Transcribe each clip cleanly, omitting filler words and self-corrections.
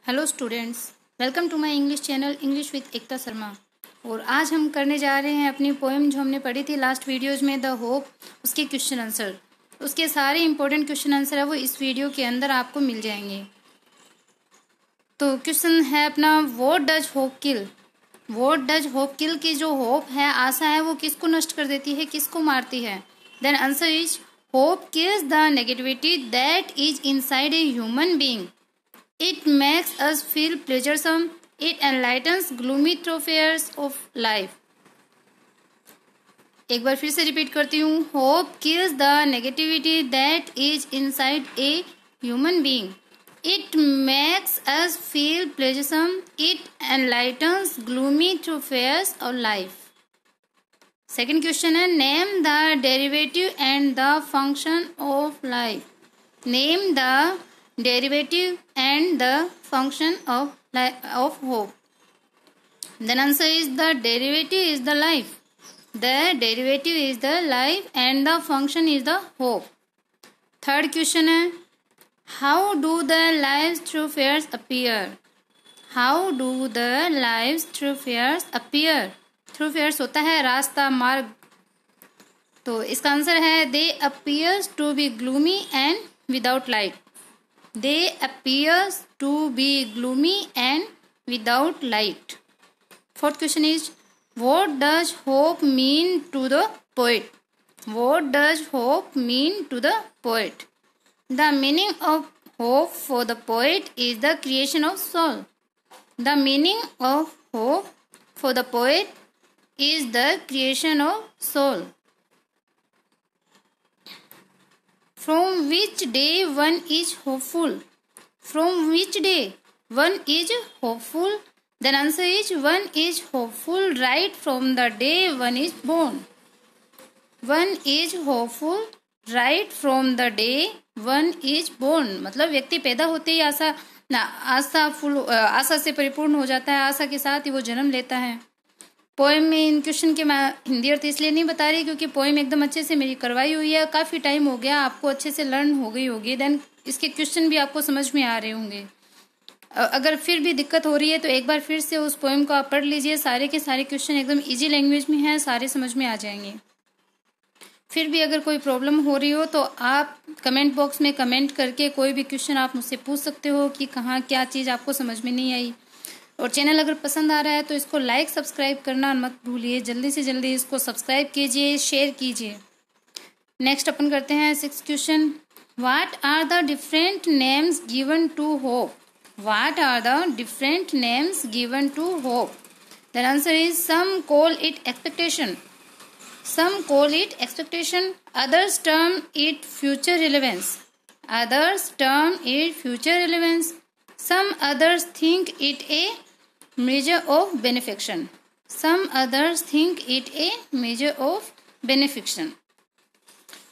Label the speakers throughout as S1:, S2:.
S1: Hello students, welcome to my English channel English with Ekta Sharma. और आज हम करने जा रहे हैं अपनी पोएम जो हमने पढ़ी थी लास्ट वीडियोज़ में, द होप। उसके क्वेश्चन आंसर, उसके सारे इंपॉर्टेंट क्वेश्चन आंसर है वो इस वीडियो के अंदर आपको मिल जाएंगे। तो क्वेश्चन है अपना, what does hope kill. What does hope kill की जो होप है, आशा है, वो किसको नष्ट कर देती है, किसको मारती है। Then answer is, hope kills the negativity that is inside a human being. It makes us feel pleasuresome. It enlightens gloomy thoroughfares of life. एक बार फिर से रिपीट करती हूँ। Hope kills the negativity that is inside a human being. It makes us feel pleasuresome. It enlightens gloomy thoroughfares of life. Second question है, name the derivative and the function of life. Name the derivative and the function of hope. Then answer is, the derivative is the life. The derivative is the life and the function is the hope. Third question है, how do the lives through fears appear. How do the lives through fears appear. Through fears होता है रास्ता, मार्ग। तो इसका answer है, they appears to be gloomy and without light. They appears to be gloomy and without light. Fourth question is, what does hope mean to the poet. What does hope mean to the poet. The meaning of hope for the poet is the creation of soul. The meaning of hope for the poet is the creation of soul. From which day one is hopeful. From which day one is hopeful. Then answer is, one is hopeful right from the day one is born. One is hopeful right from the day one is born. मतलब व्यक्ति पैदा होते ही आशा से परिपूर्ण हो जाता है, आशा के साथ ही वो जन्म लेता है। पोएम में इन क्वेश्चन के मैं हिंदी अर्थ इसलिए नहीं बता रही क्योंकि पोएम एकदम अच्छे से मेरी करवाई हुई है, काफ़ी टाइम हो गया, आपको अच्छे से लर्न हो गई होगी। देन इसके क्वेश्चन भी आपको समझ में आ रहे होंगे। अगर फिर भी दिक्कत हो रही है तो एक बार फिर से उस पोएम को आप पढ़ लीजिए। सारे के सारे क्वेश्चन एकदम इजी लैंग्वेज में हैं, सारे समझ में आ जाएंगे। फिर भी अगर कोई प्रॉब्लम हो रही हो तो आप कमेंट बॉक्स में कमेंट करके कोई भी क्वेश्चन आप मुझसे पूछ सकते हो कि कहाँ क्या चीज़ आपको समझ में नहीं आई। और चैनल अगर पसंद आ रहा है तो इसको लाइक सब्सक्राइब करना मत भूलिए। जल्दी से जल्दी इसको सब्सक्राइब कीजिए, शेयर कीजिए। नेक्स्ट अपन करते हैं 6th question. What are the different names given to hope. What are the different names given to hope. The answer is, some call it expectation. Some call it expectation. Others term it future relevance. Others term it future relevance. Some others think it a measure of benefaction. Some others think it a measure of benefaction.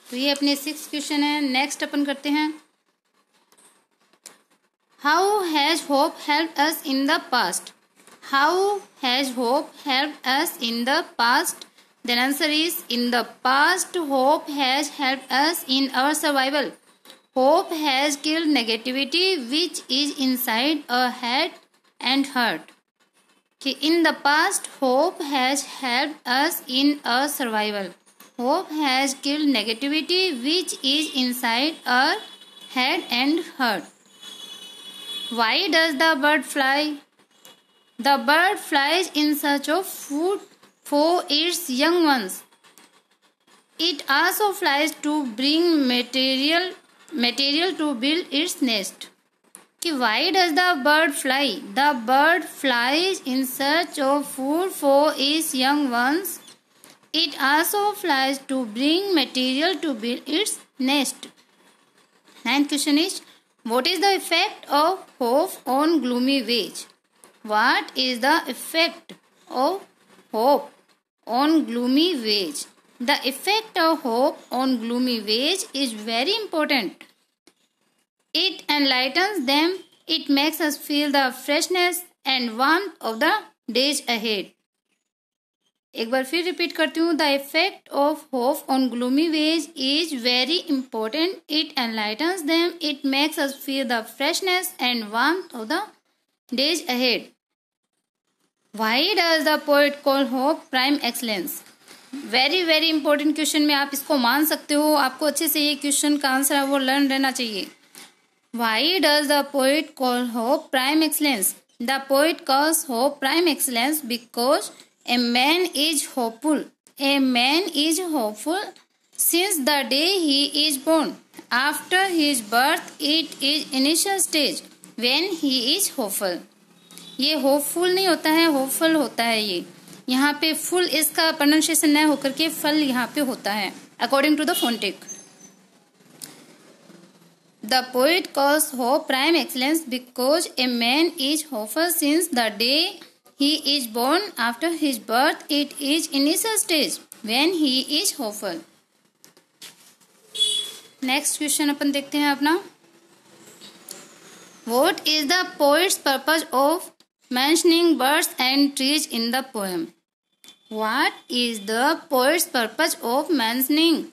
S1: तो ये अपने 6th question है। Next अपन करते हैं, How has hope helped us in the past? How has hope helped us in the past? The answer is, in the past hope has helped us in our survival. Hope has killed negativity which is inside our head and heart. कि in the past hope has helped us in our survival. Hope has killed negativity which is inside our head and heart. Why does the bird fly? The bird flies in search of food for its young ones. It also flies to bring material to build its nest. कि why does the bird fly? The bird flies in search of food for its young ones. It also flies to bring material to build its nest. 9th question is, what is the effect of hope on gloomy ways? What is the effect of hope on gloomy ways? The effect of hope on gloomy ways is very important. It enlightens them. It makes us feel the freshness and warmth of the days ahead. एक बार फिर repeat करती हूँ, the effect of hope on gloomy ways is very important. It enlightens them. It makes us feel the freshness and warmth of the days ahead. Why does the poet call hope prime excellence? Very important question में आप इसको मान सकते हो, आपको अच्छे से ये क्वेश्चन का आंसर है वो लर्न रहना चाहिए. Why does the poet call hope prime excellence? The poet calls hope prime excellence because a man is hopeful. A man is hopeful since the day he is born. After his birth, it is initial stage when he is hopeful. ये hopeful नहीं होता है, hopeful होता है. ये यहाँ पे full इसका प्रोनाउंसिएशन न होकर के फल यहाँ पे होता है according to the phonetic. The poet calls hope prime excellence because a man is hopeful since the day he is born. After his birth, it is initial stage when he is hopeful. Next question अपन देखते हैं अपना. What is the poet's purpose of mentioning birds and trees in the poem? What is the poet's purpose of mentioning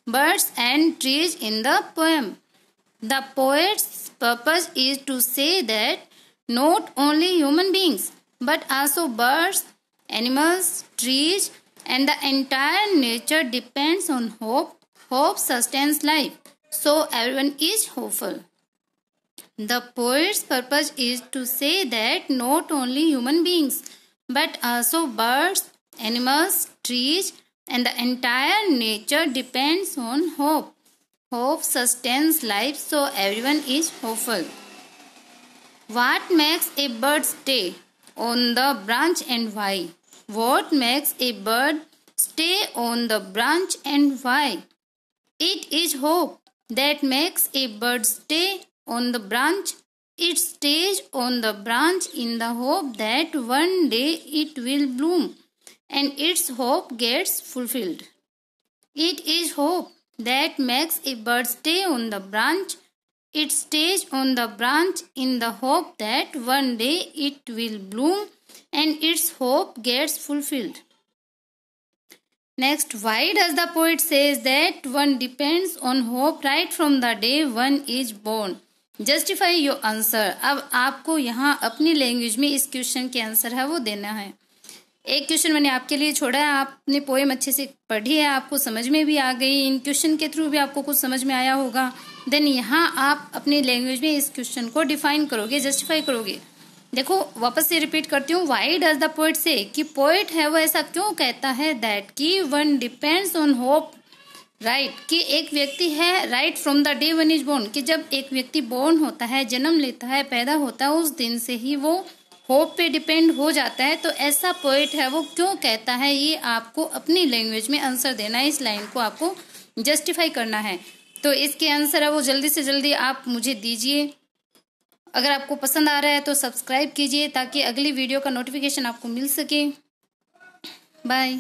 S1: birds and trees in the poem? The poet's purpose is to say that not only human beings but also birds, animals, trees and the entire nature depends on hope. Hope sustains life, so everyone is hopeful. The poet's purpose is to say that not only human beings but also birds, animals, trees and the entire nature depends on hope. Hope sustains life, so everyone is hopeful. What makes a bird stay on the branch and why? What makes a bird stay on the branch and why? It is hope that makes a bird stay on the branch. It stays on the branch in the hope that one day it will bloom and its hope gets fulfilled. It is hope that makes a bird stay on the branch. It stays on the branch in the hope that one day it will bloom and its hope gets fulfilled. Next, why does the poet says that one depends on hope right from the day one is born? Justify your answer. अब आपको यहाँ अपनी language में इस question के answer है वो देना है. एक क्वेश्चन मैंने आपके लिए छोड़ा है, आपने पोएम अच्छे से पढ़ी है, आपको समझ में भी आ गई, इन क्वेश्चन के थ्रू भी आपको कुछ समझ में आया होगा. देन यहाँ आप अपनी लैंग्वेज में इस क्वेश्चन को डिफाइन करोगे, जस्टिफाई करोगे. देखो वापस से रिपीट करती हूँ. व्हाई डज द पोएट से, कि पोएट है वो ऐसा क्यों कहता है दैट कि one depends on hope, right, कि एक व्यक्ति है right from the day one is born, कि जब एक व्यक्ति बोर्न होता है, जन्म लेता है, पैदा होता है, उस दिन से ही वो होप पे डिपेंड हो जाता है. तो ऐसा पोएट है वो क्यों कहता है, ये आपको अपनी लैंग्वेज में आंसर देना है. इस लाइन को आपको जस्टिफाई करना है. तो इसके आंसर है वो जल्दी से जल्दी आप मुझे दीजिए. अगर आपको पसंद आ रहा है तो सब्सक्राइब कीजिए ताकि अगली वीडियो का नोटिफिकेशन आपको मिल सके. बाय.